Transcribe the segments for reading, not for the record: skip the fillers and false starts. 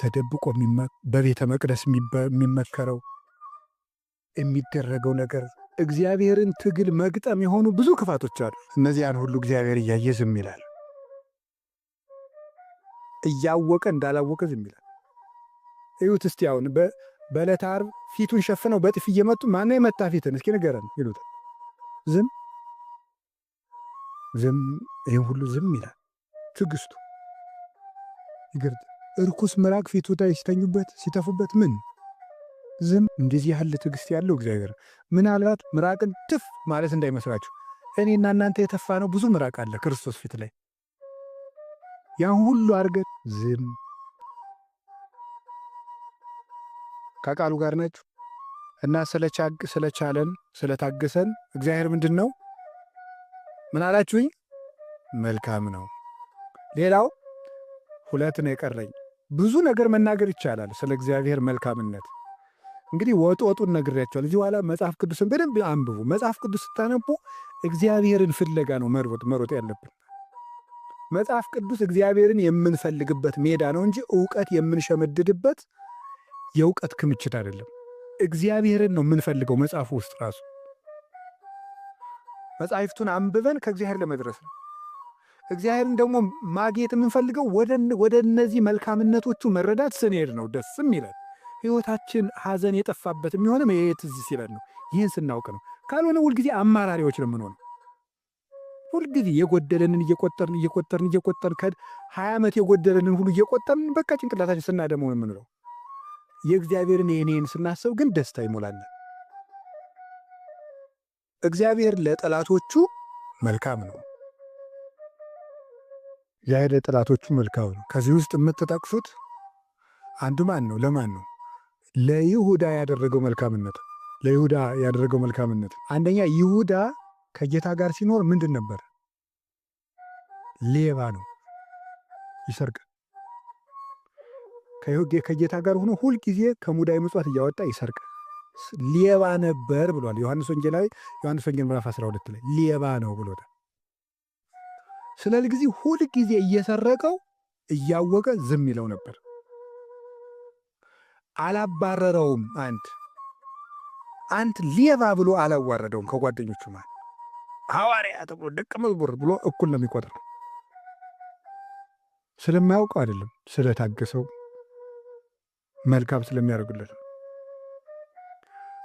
ተደብቆ በቤተ መቅደስ የሚመከረው የሚደረገው ነገር እግዚአብሔርን ትግል መግጠም የሆኑ ብዙ ክፋቶች አሉ። እነዚያን ሁሉ እግዚአብሔር እያየ ዝም ይላል። እያወቀ እንዳላወቀ ዝም ይላል። እዩት እስቲ አሁን በዕለተ ዓርብ ፊቱን ሸፍነው በጥፊ እየመጡ ማነው የመታ ፊትን እስኪ ንገረን ይሉታል። ዝም። ይህን ሁሉ ዝም ይላል። ትዕግስቱ ይገርጥ። እርኩስ ምራቅ ፊቱ ላይ ሲተኙበት ሲተፉበት ምን ዝም። እንደዚህ ያለ ትዕግስት ያለው እግዚአብሔር። ምናልባት ምራቅን ትፍ ማለት እንዳይመስላችሁ፣ እኔና እናንተ የተፋ ነው ብዙ ምራቅ አለ ክርስቶስ ፊት ላይ። ያን ሁሉ አርገን ዝም። ከቃሉ ጋር ናችሁ እና ስለቻለን ስለታገሰን እግዚአብሔር ምንድን ነው? ምን አላችሁኝ? መልካም ነው። ሌላው ሁለት ነው የቀረኝ። ብዙ ነገር መናገር ይቻላል ስለ እግዚአብሔር መልካምነት። እንግዲህ ወጡን ነግሬያቸዋል። እዚህ በኋላ መጽሐፍ ቅዱስን በደንብ አንብቡ። መጽሐፍ ቅዱስ ስታነቡ እግዚአብሔርን ፍለጋ ነው መሮጥ ያለብን። መጽሐፍ ቅዱስ እግዚአብሔርን የምንፈልግበት ሜዳ ነው እንጂ እውቀት የምንሸመድድበት የእውቀት ክምችት አይደለም። እግዚአብሔርን ነው የምንፈልገው። መጽሐፉ ውስጥ ራሱ መጽሐፍቱን አንብበን ከእግዚአብሔር ለመድረስ ነው። እግዚአብሔርን ደግሞ ማግኘት የምንፈልገው ወደ እነዚህ መልካምነቶቹ መረዳት ስንሄድ ነው። ደስም ይላል። ሕይወታችን ሐዘን የጠፋበት የሚሆንም ይሄ ትዝ ሲለን ነው። ይህን ስናውቅ ነው። ካልሆነ ሁልጊዜ አማራሪዎች ነው የምንሆነው። ሁልጊዜ የጎደለንን እየቆጠርን ከ20 ዓመት የጎደለንን ሁሉ እየቆጠርን በቃ ጭንቅላታችን ስናደመው የምንለው። የእግዚአብሔርን የኔን ስናስብ ግን ደስታ ይሞላል። እግዚአብሔር ለጠላቶቹ መልካም ነው። እግዚአብሔር ለጠላቶቹ መልካም ነው። ከዚህ ውስጥ የምትጠቅሱት አንዱ ማን ነው? ለማን ነው? ለይሁዳ ያደረገው መልካምነት። ለይሁዳ ያደረገው መልካምነት አንደኛ፣ ይሁዳ ከጌታ ጋር ሲኖር ምንድን ነበር? ሌባ ነው፣ ይሰርቃል። ከጌታ ጋር ሆኖ ሁልጊዜ ከሙዳይ ምጽዋት እያወጣ ይሰርቃል። ሌባ ነበር ብሏል ዮሐንስ ወንጌል ምዕራፍ 12 ላይ ሌባ ነው ብሎታል። ስለዚህ ሁልጊዜ እየሰረቀው እያወቀ ዝም ይለው ነበር። አላባረረውም። አንድ ሌባ ብሎ አላዋረደውም። ከጓደኞቹ ማለት ሐዋርያ ተብሎ ደቀ መዝሙር ብሎ እኩል ነው የሚቆጥረው። ስለማያውቀው አይደለም፣ ስለታገሰው መልካም ስለሚያደርጉለት።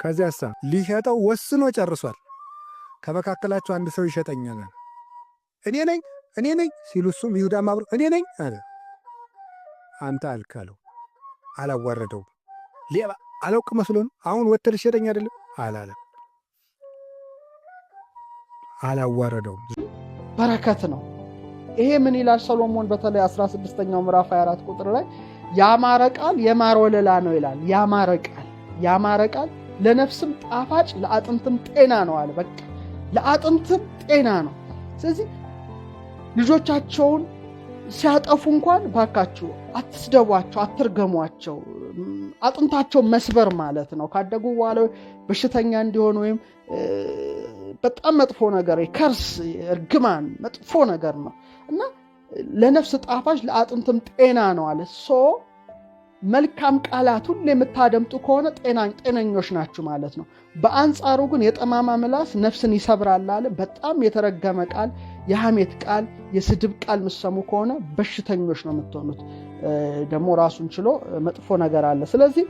ከዚያሳ ሊሸጠው ወስኖ ጨርሷል። ከመካከላቸው አንድ ሰው ይሸጠኛል እኔ ነኝ ሲሉ እሱም ይሁዳም አብሮ እኔ ነኝ አለ። አንተ አልካለው፣ አላዋረደውም። ሌባ አላውቅ መስሎን አሁን ወተር ይሸጠኝ አይደለም አላለም። አላዋረደውም። በረከት ነው ይሄ። ምን ይላል ሰሎሞን በተለይ 16ኛው ምዕራፍ 24 ቁጥር ላይ ያማረ ቃል የማር ወለላ ነው ይላል። ያማረ ቃል ለነፍስም ጣፋጭ ለአጥንትም ጤና ነው አለ። በቃ ለአጥንትም ጤና ነው። ስለዚህ ልጆቻቸውን ሲያጠፉ እንኳን ባካችሁ አትስደቧቸው፣ አትርገሟቸው። አጥንታቸው መስበር ማለት ነው። ካደጉ በኋላ በሽተኛ እንዲሆን ወይም በጣም መጥፎ ነገር ከርስ እርግማን መጥፎ ነገር ነው እና ለነፍስ ጣፋጭ ለአጥንትም ጤና ነው አለ። መልካም ቃላት ሁሉ የምታደምጡ ከሆነ ጤነኞች ናችሁ ማለት ነው። በአንጻሩ ግን የጠማማ ምላስ ነፍስን ይሰብራል አለ። በጣም የተረገመ ቃል፣ የሐሜት ቃል፣ የስድብ ቃል ምሰሙ ከሆነ በሽተኞች ነው የምትሆኑት። ደግሞ ራሱን ችሎ መጥፎ ነገር አለ። ስለዚህ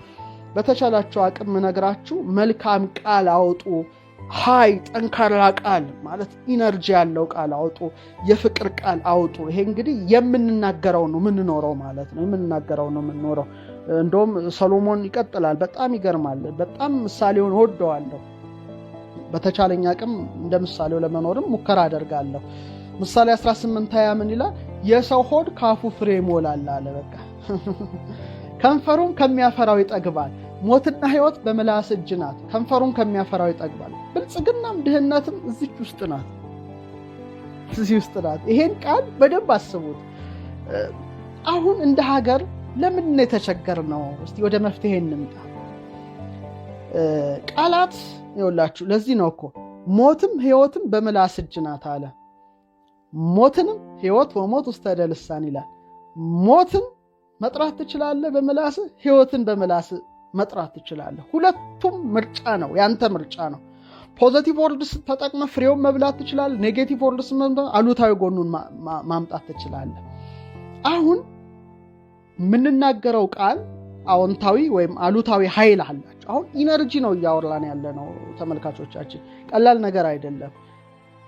በተቻላችሁ አቅም ነግራችሁ መልካም ቃል አውጡ። ጠንካራ ቃል ማለት ኢነርጂ ያለው ቃል አውጡ። የፍቅር ቃል አውጡ። ይሄ እንግዲህ የምንናገረው ነው የምንኖረው ማለት ነው። የምንናገረው ነው የምንኖረው። እንደውም ሰሎሞን ይቀጥላል። በጣም ይገርማል። በጣም ምሳሌውን ወደዋለሁ። በተቻለኝ አቅም እንደ ምሳሌው ለመኖርም ሙከራ አደርጋለሁ። ምሳሌ 18:20 ምን ይላል? የሰው ሆድ ካፉ ፍሬ ይሞላል አለ። በቃ ከንፈሩም ከሚያፈራው ይጠግባል። ሞትና ሕይወት በምላስ እጅ ናት፣ ከንፈሩን ከሚያፈራው ይጠግባል። ብልጽግናም ድህነትም እዚህ ውስጥ ናት። ይሄን ቃል በደንብ አስቡት። አሁን እንደ ሀገር ለምን ነው የተቸገርነው? እስቲ ወደ መፍትሄ እንምጣ። ቃላት ይኸውላችሁ፣ ለዚህ ነው እኮ ሞትም ሕይወትም በምላስ እጅ ናት አለ። ሞትንም ሕይወት ወሞት ውስተ እደ ልሳን ይላል። ሞትን መጥራት ትችላለህ በምላስ፣ ህይወትን በምላስ መጥራት ትችላለህ። ሁለቱም ምርጫ ነው፣ ያንተ ምርጫ ነው። ፖዚቲቭ ወርድስ ተጠቅመ ፍሬውን መብላት ትችላለህ። ኔጌቲቭ ወርድስ አሉታዊ ጎኑን ማምጣት ትችላለህ። አሁን የምንናገረው ቃል አዎንታዊ ወይም አሉታዊ ኃይል አላቸው። አሁን ኢነርጂ ነው እያወራን ያለ ነው ተመልካቾቻችን፣ ቀላል ነገር አይደለም።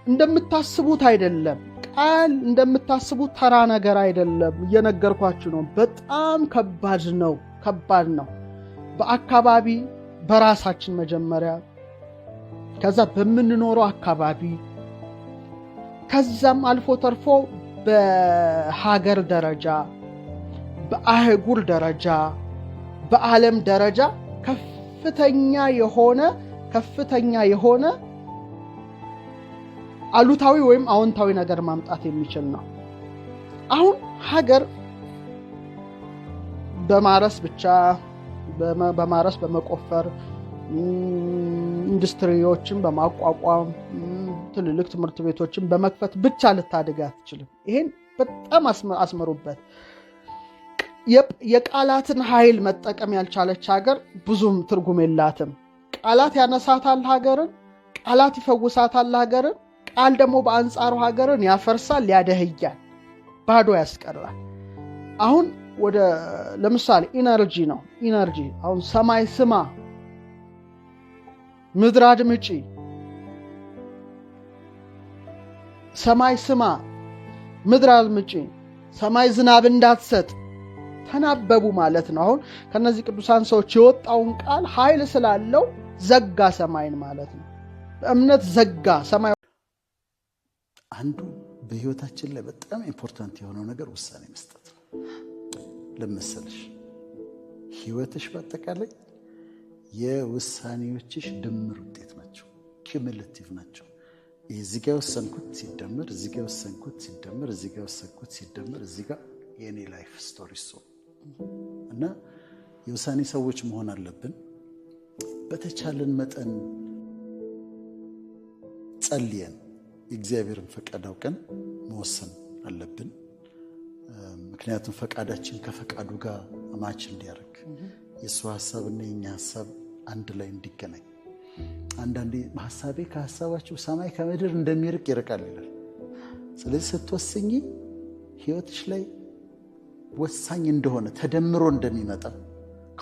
እንደምታስቡት አይደለም። ቃል እንደምታስቡት ተራ ነገር አይደለም። እየነገርኳችሁ ነው። በጣም ከባድ ነው፣ ከባድ ነው። በአካባቢ በራሳችን መጀመሪያ፣ ከዛ በምንኖረው አካባቢ፣ ከዛም አልፎ ተርፎ በሀገር ደረጃ፣ በአህጉር ደረጃ፣ በዓለም ደረጃ ከፍተኛ የሆነ አሉታዊ ወይም አዎንታዊ ነገር ማምጣት የሚችል ነው። አሁን ሀገር በማረስ ብቻ በማረስ በመቆፈር ኢንዱስትሪዎችን በማቋቋም ትልልቅ ትምህርት ቤቶችን በመክፈት ብቻ ልታድግ አትችልም። ይሄን በጣም አስመሩበት። የቃላትን ኃይል መጠቀም ያልቻለች ሀገር ብዙም ትርጉም የላትም። ቃላት ያነሳታል ሀገርን፣ ቃላት ይፈውሳታል ሀገርን። ቃል ደግሞ በአንጻሩ ሀገርን ያፈርሳል፣ ያደህያል፣ ባዶ ያስቀራል። አሁን ለምሳሌ ኢነርጂ ነው። ኢነርጂ አሁን ሰማይ ስማ ምድር አድምጪ፣ ሰማይ ስማ ምድር አድምጪ፣ ሰማይ ዝናብ እንዳትሰጥ ተናበቡ ማለት ነው። አሁን ከነዚህ ቅዱሳን ሰዎች የወጣውን ቃል ኃይል ስላለው ዘጋ ሰማይን ማለት ነው። በእምነት ዘጋ ሰማይ። አንዱ በህይወታችን ላይ በጣም ኢምፖርታንት የሆነው ነገር ውሳኔ መስጠት ነው። ለመሰለሽ ህይወትሽ በአጠቃላይ የውሳኔዎችሽ ድምር ውጤት ናቸው። ኪሙሌቲቭ ናቸው። እዚህ ጋር ወሰንኩት ሲደመር እዚህ ጋር ወሰንኩት ሲደመር እዚህ ጋር ወሰንኩት ሲደመር እዚህ ጋር የኔ ላይፍ ስቶሪ እና የውሳኔ ሰዎች መሆን አለብን። በተቻለን መጠን ጸልየን የእግዚአብሔርን ፈቃድ አውቀን መወሰን አለብን። ምክንያቱም ፈቃዳችን ከፈቃዱ ጋር ማች እንዲያደርግ የእሱ ሐሳብና የኛ ሐሳብ አንድ ላይ እንዲገናኝ። አንዳንዴ ሐሳቤ ከሐሳባችሁ ሰማይ ከምድር እንደሚርቅ ይርቃል ይላል። ስለዚህ ስትወስኚ ህይወትሽ ላይ ወሳኝ እንደሆነ ተደምሮ እንደሚመጣ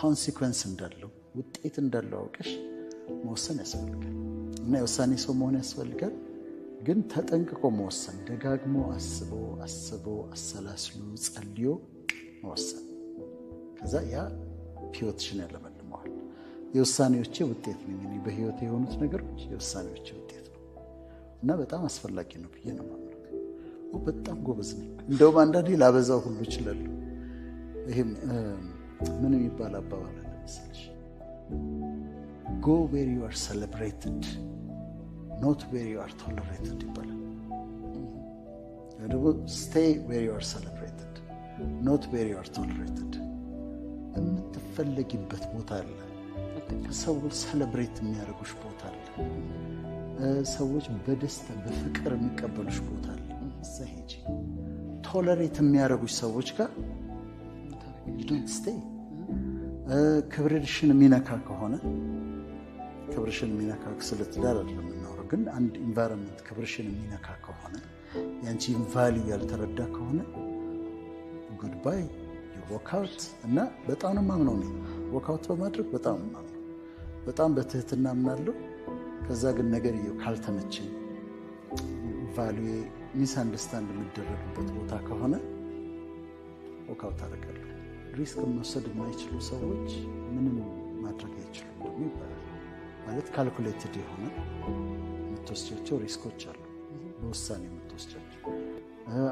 ኮንሲኩዌንስ እንዳለው ውጤት እንዳለው አውቀሽ መወሰን ያስፈልጋል እና የውሳኔ ሰው መሆን ያስፈልጋል። ግን ተጠንቅቆ መወሰን፣ ደጋግሞ አስቦ አሰላስሎ ጸልዮ መወሰን። ከዛ ያ ህይወትሽን ያለመልመዋል። የውሳኔዎቼ ውጤት ነኝ እኔ። በህይወት የሆኑት ነገሮች የውሳኔዎቼ ውጤት ነው እና በጣም አስፈላጊ ነው ብዬ ነው የማምነው። በጣም ጎበዝ ነኝ። እንደውም አንዳንዴ ላበዛው ሁሉ እችላለሁ። ይሄም ምን የሚባል አባባል አለ መሰለሽ? go where you are celebrated not where you are tolerated ይባላል። ደግሞ stay where you are celebrated not where you are tolerated። የምትፈለጊበት ቦታ አለ። ሰዎች ሰለብሬት የሚያደርጉሽ ቦታ አለ። ሰዎች በደስታ በፍቅር የሚቀበሉሽ ቦታ አለ። እዛ ሄጂ። ቶለሬት የሚያደርጉሽ ሰዎች ጋር don't stay። ክብርሽን የሚነካ ከሆነ ክብርሽን የሚነካ ስለ ትዳር አይደለም የምናወራው፣ ግን አንድ ኢንቫይሮንመንት ክብርሽን የሚነካ ከሆነ ያንቺን ቫልዩ ያልተረዳ ከሆነ ጉድባይ ወካውት። እና በጣም ነው የማምነው ነው ወካውት በማድረግ በጣም የማምነው፣ በጣም በትህትና አምናለሁ። ከዛ ግን ነገርየው ካልተመቸኝ ቫልዩ ሚስ አንደርስታንድ የሚደረግበት ቦታ ከሆነ ወካውት አደርጋለሁ። ሪስክ መውሰድ የማይችሉ ሰዎች ምንም ማድረግ አይችሉም ደግሞ ይባላል። ማለት ካልኩሌትድ የሆነ የምትወስጃቸው ሪስኮች አሉ፣ በውሳኔ የምትወስጃቸው።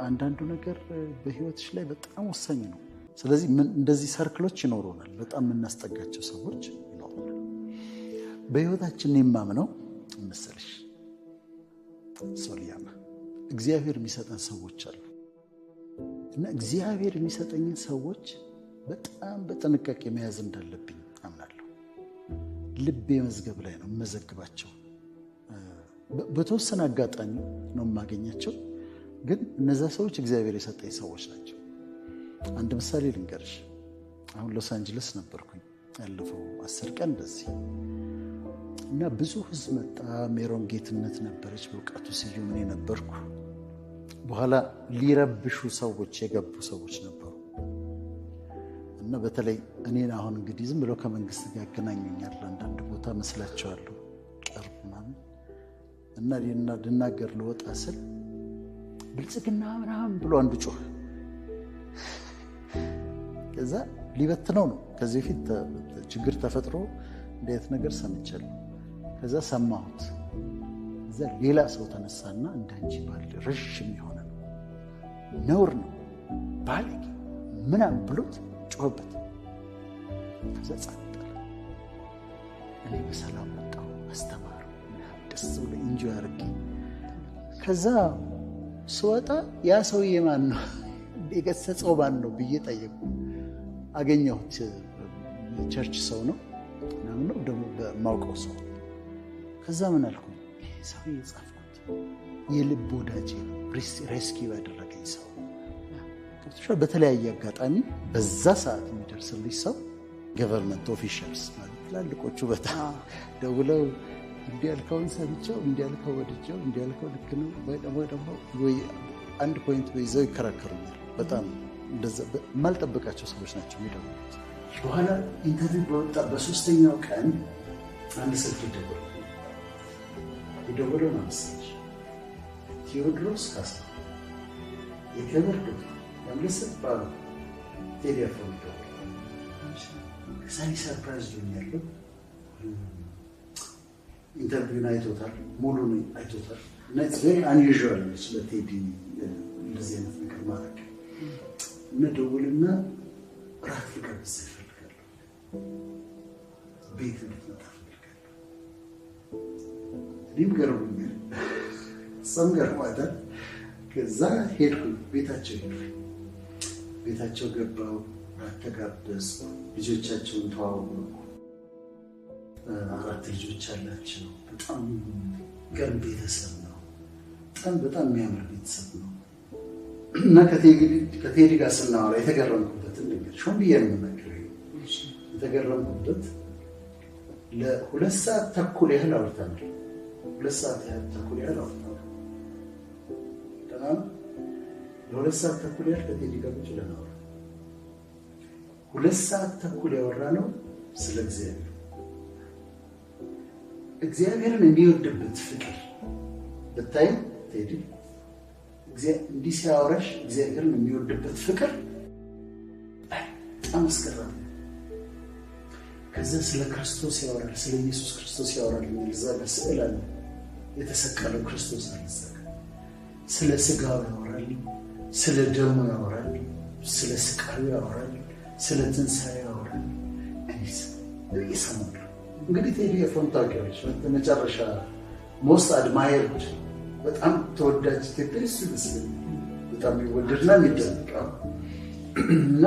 አንዳንዱ ነገር በህይወትሽ ላይ በጣም ወሳኝ ነው። ስለዚህ እንደዚህ ሰርክሎች ይኖሩናል፣ በጣም የምናስጠጋቸው ሰዎች ይኖሩናል በህይወታችን። የማምነው መሰለሽ ሶሊያና እግዚአብሔር የሚሰጠን ሰዎች አሉ እና እግዚአብሔር የሚሰጠኝን ሰዎች በጣም በጥንቃቄ መያዝ እንዳለብኝ አምናለሁ። ልቤ መዝገብ ላይ ነው የምመዘግባቸው። በተወሰነ አጋጣሚ ነው የማገኛቸው፣ ግን እነዛ ሰዎች እግዚአብሔር የሰጠኝ ሰዎች ናቸው። አንድ ምሳሌ ልንገርሽ። አሁን ሎስ አንጀለስ ነበርኩኝ ያለፈው 10 ቀን እንደዚህ እና ብዙ ህዝብ መጣ። ሜሮን ጌትነት ነበረች፣ በእውቀቱ ስዩም እኔ ነበርኩ። በኋላ ሊረብሹ ሰዎች የገቡ ሰዎች ነበሩ እና በተለይ እኔን አሁን እንግዲህ ዝም ብለው ከመንግስት ጋር ያገናኙኛል አንዳንድ ቦታ መስላቸዋለሁ ቅርብ ምናምን እና ልናገር ልወጣ ስል ብልጽግና ምናምን ብሎ አንዱ ጮኸ። ከዛ ሊበትነው ነው። ከዚህ በፊት ችግር ተፈጥሮ እንዴት ነገር ሰምቻለሁ። ከዛ ሰማሁት። እዛ ሌላ ሰው ተነሳና እንዳንቺ ባለ ረዥም የሆነ ነው ነውር ነው ባለጌ ምናምን ብሎት ጮኸበት። ከዛ ጸጥ አለ። እኔ በሰላም ወጣሁ። አስተማሩ ደስ ብሎ ኢንጆይ አድርጌ ከዛ ስወጣ ያ ሰውዬ ማን ነው የገሰጸው ማን ነው ብዬ ጠየቁ። አገኘሁት። ቸርች ሰው ነው ምናምን ነው ደግሞ በማውቀው ሰው። ከዛ ምን አልኩ፣ ሰው የጻፍኩት የልብ ወዳጄ ነው፣ ሬስኪው ያደረገኝ ሰው። በተለያየ አጋጣሚ በዛ ሰዓት የሚደርስልኝ ሰው ገቨርንመንት ኦፊሻልስ ማለት ትላልቆቹ በጣም ደውለው እንዲህ ያልከውን ሰምቼው እንዲህ ያልከው ወድጄው እንዲህ ያልከው ልክ ነው ወይ ደግሞ ወይ አንድ ፖይንት ይዘው ይከራከሩኛል። በጣም እንደዛ የማልጠብቃቸው ሰዎች ናቸው የሚደውሉት። በኋላ ኢንተርቪው በወጣ በ3ኛው ቀን አንድ ስልክ የደወለው ነው መሰለሽ ቴዎድሮስ ካሳ የክብር ዶክተር ያምለሰት ባሉ ቴዲ አፍሮ ከዛኔ ሰርፕራይዝ ሆኛለሁ። ኢንተርቪውን አይቶታል፣ ሙሉን አይቶታል እና ቬሪ አንዩዥዋል ስለ ቴዲ እንደዚህ አይነት ነገር ማድረግ እና ደውልና ራት ልጋብዝ እፈልጋለሁ፣ ቤት እንድትመጣ እፈልጋለሁ። እኔም ገርሞኛል፣ እሷም ገርሟታል። ከዛ ሄድኩኝ፣ ቤታቸው ሄድኩኝ። ቤታቸው ገባሁ፣ ራት ተጋበዝኩ፣ ልጆቻቸውን ተዋወቅኩ። 4 ልጆች አላቸው። በጣም ገርም ቤተሰብ ነው። በጣም የሚያምር ቤተሰብ ነው እና ከቴዲ ጋር ስናወራ የተገረምኩበት ነገር ሾን ብዬ ነው የምናገረው። የተገረምኩበት ለ2 ሰዓት ተኩል ያህል አውርተናል። 2 ሰዓት ተኩል ያህል አውርተናል። ለ2 ሰዓት ተኩል ያህል ከቴዲ ጋር ቁጭ ብለን አወራን። 2 ሰዓት ተኩል ያወራነው ስለ እግዚአብሔርን የሚወድበት ፍቅር ብታይ ቴዲ እንዲህ ሲያወራሽ እግዚአብሔርን የሚወድበት ፍቅር በጣም አስገራሚ። ከዛ ስለ ክርስቶስ ያወራል፣ ስለ ኢየሱስ ክርስቶስ ያወራል። እዛ ጋር ስዕል አለ፣ የተሰቀለው ክርስቶስ አለ። ስለ ስጋው ያወራል፣ ስለ ደሙ ያወራል፣ ስለ ስቃዩ ያወራል፣ ስለ ትንሣኤ ያወራል። እኔስ እየሰማሁ እንግዲህ ቴዲ አፍሮን ታውቂያለሽ። መጨረሻ ሞስት አድማየርድ በጣም ተወዳጅ ኢትዮጵያ እሱ ይመስለኛል። በጣም የሚወደድና የሚደነቅ እና